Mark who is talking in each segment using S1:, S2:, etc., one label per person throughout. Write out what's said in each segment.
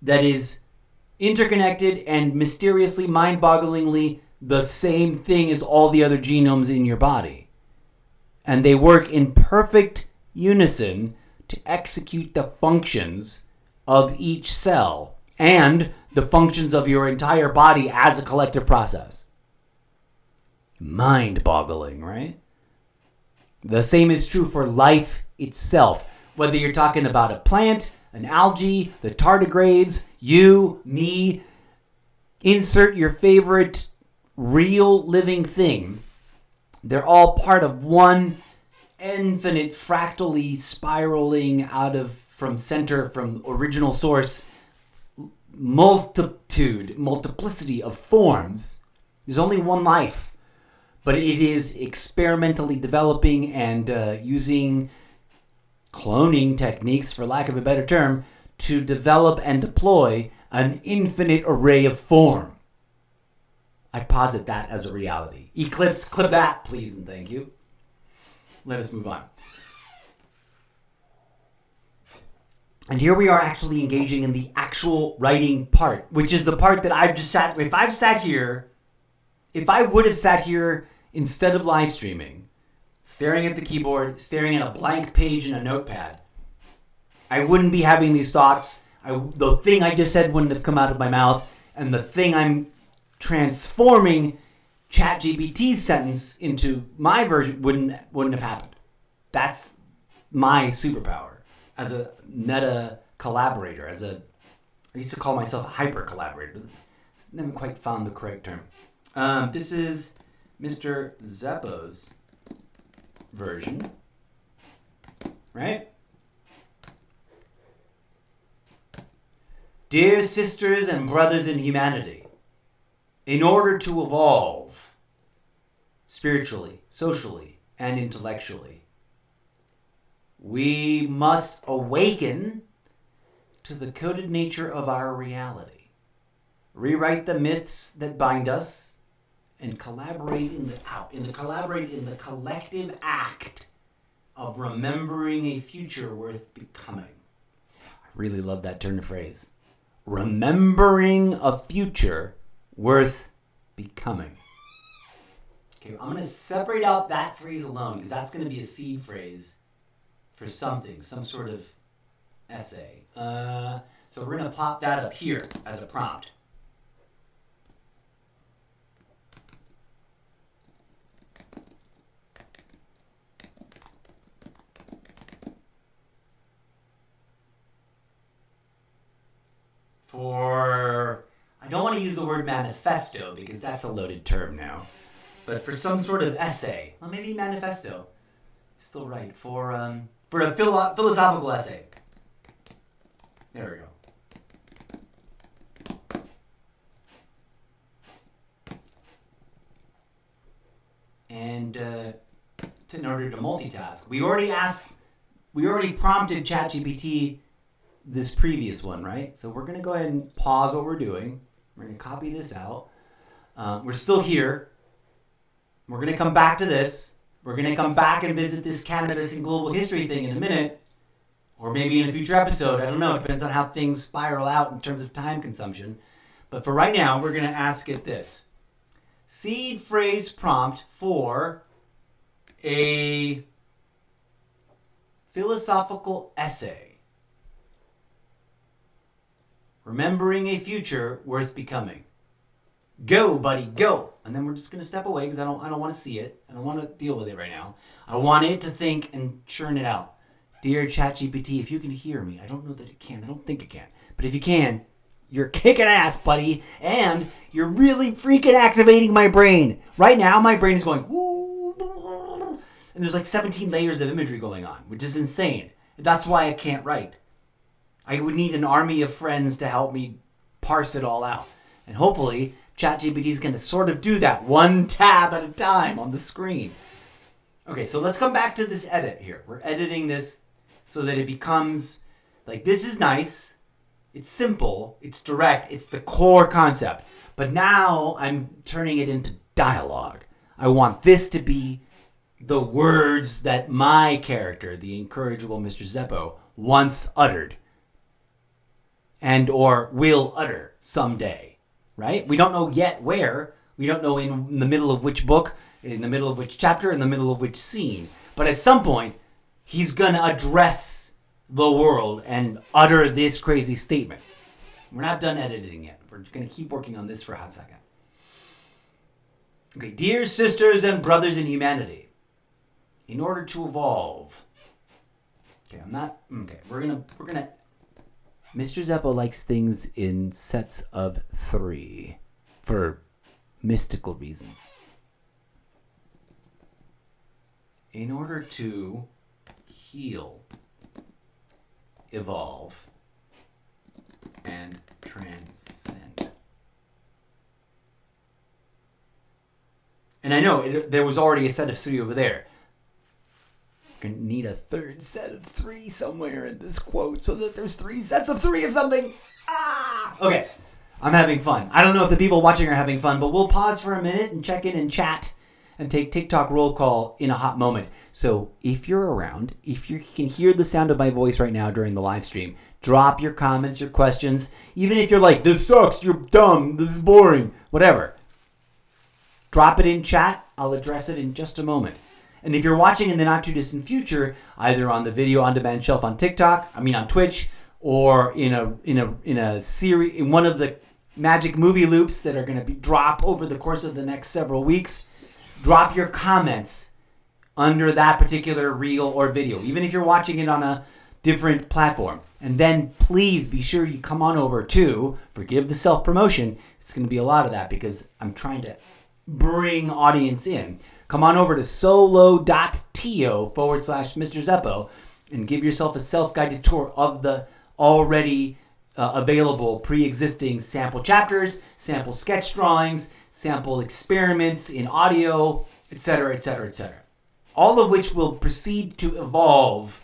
S1: that is interconnected and mysteriously, mind-bogglingly the same thing as all the other genomes in your body. And they work in perfect unison to execute the functions of each cell and the functions of your entire body as a collective process. Mind-boggling, right? The same is true for life itself. Whether you're talking about a plant, an algae, the tardigrades, you, me, insert your favorite real living thing. They're all part of one infinite fractally spiraling out of from original source multiplicity of forms. There's only one life, but it is experimentally developing and using cloning techniques, for lack of a better term, to develop and deploy an infinite array of form. I posit that as a reality. Eclipse, clip that, please and thank you. Let us move on. And here we are actually engaging in the actual writing part, which is the part that I've just sat... If I would have sat here instead of live streaming, staring at the keyboard, staring at a blank page in a notepad, I wouldn't be having these thoughts. The thing I just said wouldn't have come out of my mouth, and the thing I'm transforming ChatGPT's sentence into my version wouldn't have happened. That's my superpower as a meta collaborator. I used to call myself a hyper collaborator. Never quite found the correct term. This is Mr. Zeppo's version, right? Dear sisters and brothers in humanity, in order to evolve spiritually, socially, and intellectually, we must awaken to the coded nature of our reality, rewrite the myths that bind us, and collaborate in the collective act of remembering a future worth becoming. I really love that turn of phrase. Remembering a future worth becoming. Okay, I'm going to separate out that phrase alone because that's going to be a seed phrase for something, some sort of essay. So we're going to plop that up here as a prompt. I don't want to use the word manifesto because that's a loaded term now, but for some sort of essay, well, maybe manifesto, still right, for a philosophical essay. There we go. And in order to multitask, we already prompted ChatGPT this previous one, right? So we're going to go ahead and pause what we're doing. We're going to copy this out. We're still here. We're going to come back to this. We're going to come back and visit this cannabis and global history thing in a minute, or maybe in a future episode. I don't know. It depends on how things spiral out in terms of time consumption. But for right now, we're going to ask it this. Seed phrase prompt for a philosophical essay. Remembering a future worth becoming. Go, buddy, go. And then we're just going to step away because I don't want to see it. I don't want to deal with it right now. I want it to think and churn it out. Dear ChatGPT, if you can hear me, I don't know that it can. I don't think it can. But if you can, you're kicking ass, buddy. And you're really freaking activating my brain. Right now, my brain is going, woo, and there's like 17 layers of imagery going on, which is insane. That's why I can't write. I would need an army of friends to help me parse it all out. And hopefully, ChatGPT is going to sort of do that one tab at a time on the screen. Okay, so let's come back to this edit here. We're editing this so that it becomes like, this is nice. It's simple. It's direct. It's the core concept. But now I'm turning it into dialogue. I want this to be the words that my character, the incorrigible Mr. Zeppo, once uttered. and or will utter someday, right? We don't know yet where. We don't know in the middle of which book, in the middle of which chapter, in the middle of which scene. But at some point, he's going to address the world and utter this crazy statement. We're not done editing yet. We're going to keep working on this for a hot second. Okay, dear sisters and brothers in humanity, in order to evolve. We're gonna. Mr. Zeppo likes things in sets of 3 for mystical reasons. In order to heal, evolve, and transcend. And I know there was already a set of 3 over there. We're going to need a third set of 3 somewhere in this quote so that there's 3 sets of 3 of something. Okay, I'm having fun. I don't know if the people watching are having fun, but we'll pause for a minute and check in and chat and take TikTok roll call in a hot moment. So if you're around, if you can hear the sound of my voice right now during the live stream, drop your comments, your questions. Even if you're like, this sucks, you're dumb, this is boring, whatever. Drop it in chat. I'll address it in just a moment. And if you're watching in the not too distant future, either on the video on demand shelf on on Twitch, or in a series, in one of the magic movie loops that are going to be drop over the course of the next several weeks, drop your comments under that particular reel or video, even if you're watching it on a different platform. And then please be sure you come on over to, forgive the self-promotion, it's going to be a lot of that because I'm trying to bring audience in. Come on over to solo.to/Mr. Zeppo and give yourself a self-guided tour of the already available pre-existing sample chapters, sample sketch drawings, sample experiments in audio, etc., etc., etc. All of which will proceed to evolve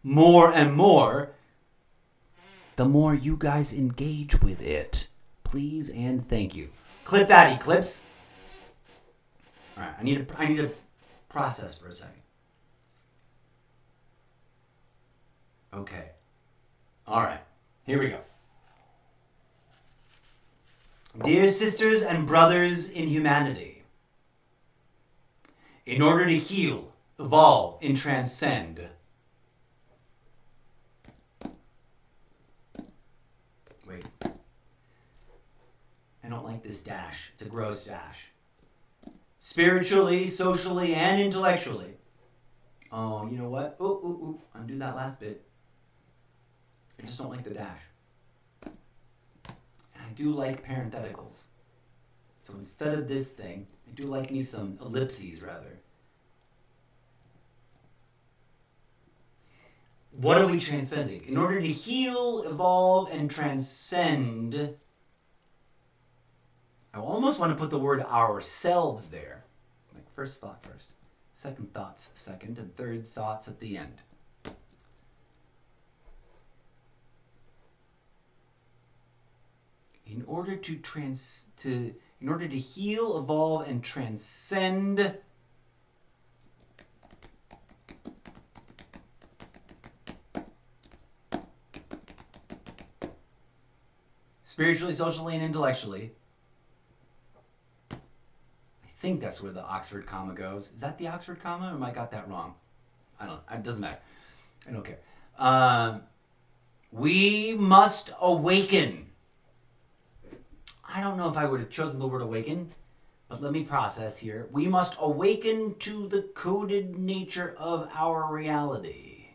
S1: more and more the more you guys engage with it. Please and thank you. Clip that, Eclipse. All right, I need to process for a second. Okay. All right, here we go. Dear sisters and brothers in humanity, in order to heal, evolve, and transcend, wait, I don't like this dash. It's a gross dash. Spiritually, socially, and intellectually. Oh, you know what? Undo that last bit. I just don't like the dash. And I do like parentheticals. So instead of this thing, I do like me some ellipses, rather. What are we transcending? In order to heal, evolve, and transcend, I almost want to put the word ourselves there. Like first thought first, second thoughts second, and third thoughts at the end. In order to heal, evolve, and transcend, spiritually, socially, and intellectually. I think that's where the Oxford comma goes. Is that the Oxford comma, or am I got that wrong? It doesn't matter. I don't care. We must awaken. I don't know if I would have chosen the word awaken, but let me process here. We must awaken to the coded nature of our reality.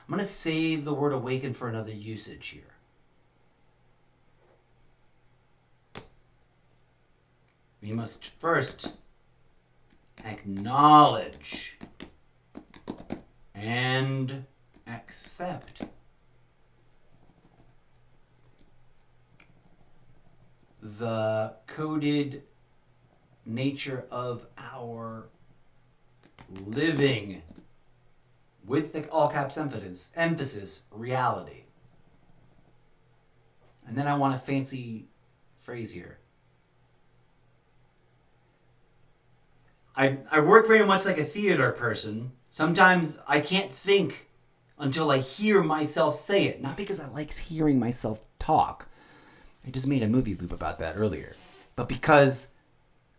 S1: I'm going to save the word awaken for another usage here. We must first acknowledge and accept the coded nature of our living, with the all caps emphasis, reality. And then I want a fancy phrase here. I work very much like a theater person. Sometimes I can't think until I hear myself say it. Not because I like hearing myself talk. I just made a movie loop about that earlier. But because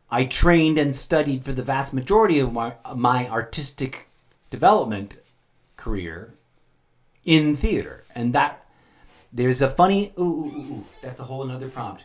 S1: I trained and studied for the vast majority of my artistic development career in theater. And that, there's a funny, that's a whole another prompt.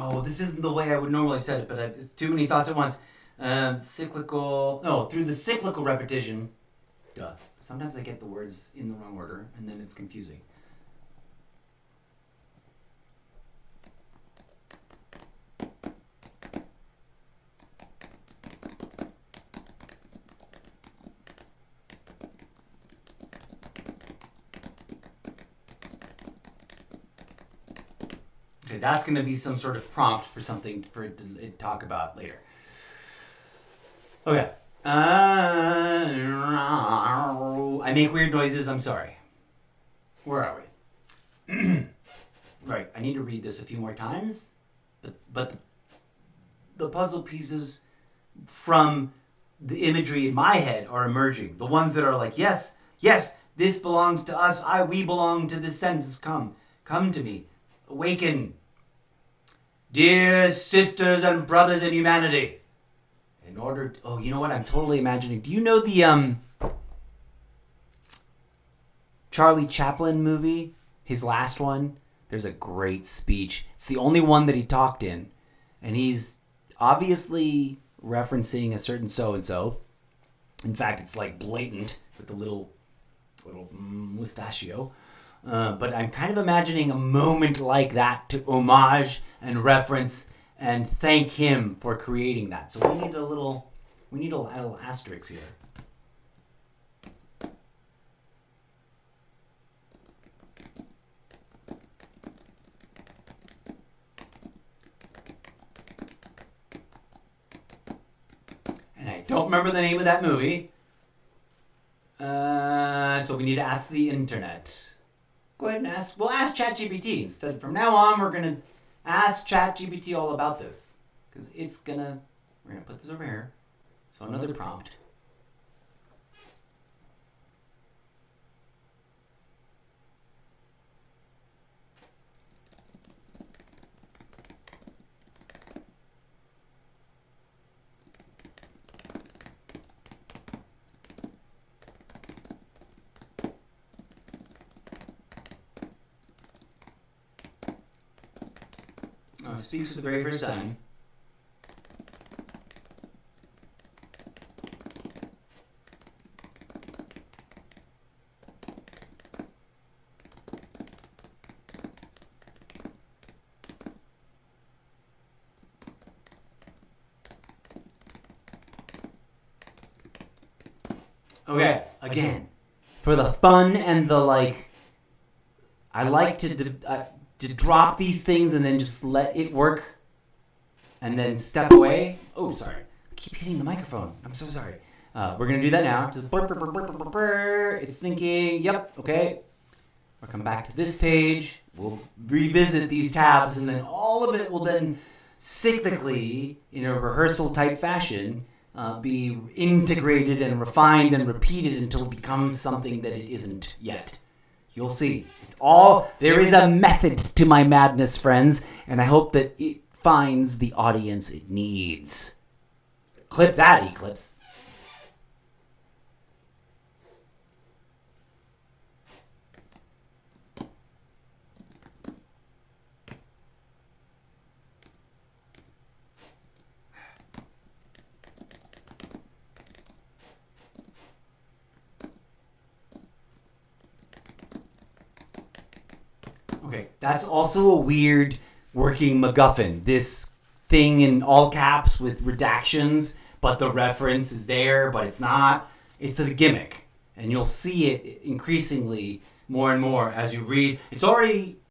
S1: Oh, this isn't the way I would normally have said it, but it's too many thoughts at once. Through the cyclical repetition. Duh. Sometimes I get the words in the wrong order, and then it's confusing. Okay, that's going to be some sort of prompt for something for it to talk about later. Okay. I make weird noises. I'm sorry. Where are we? Right. I need to read this a few more times. But the puzzle pieces from the imagery in my head are emerging. The ones that are like, yes, this belongs to us. We belong to this sentence. Come to me. Awaken. Dear sisters and brothers in humanity. You know what? I'm totally imagining. Do you know the Charlie Chaplin movie? His last one? There's a great speech. It's the only one that he talked in. And he's obviously referencing a certain so-and-so. In fact, it's like blatant with the little mustachio. But I'm kind of imagining a moment like that to homage and reference and thank him for creating that. So we need a little asterisk here. And I don't remember the name of that movie. So we need to ask the internet. Go ahead and ask. We'll ask ChatGPT instead. From now on, we're gonna ask ChatGPT all about this because we're gonna put this over here. So another prompt. Speaks for the very first time. Okay, again, for the fun and the I like to drop these things and then just let it work and then step away. Oh, sorry. I keep hitting the microphone. I'm so sorry. We're going to do that now. Just burr, burr, burr, burr, burr, burr. It's thinking, yep, okay. We'll come back to this page. We'll revisit these tabs and then all of it will then cyclically, in a rehearsal type fashion, be integrated and refined and repeated until it becomes something that it isn't yet. You'll see. There is a method to my madness, friends, and I hope that it finds the audience it needs. Clip that, Eclipse. Okay, that's also a weird working MacGuffin. This thing in all caps with redactions, but the reference is there, but it's not. It's a gimmick, and you'll see it increasingly more and more as you read. It's already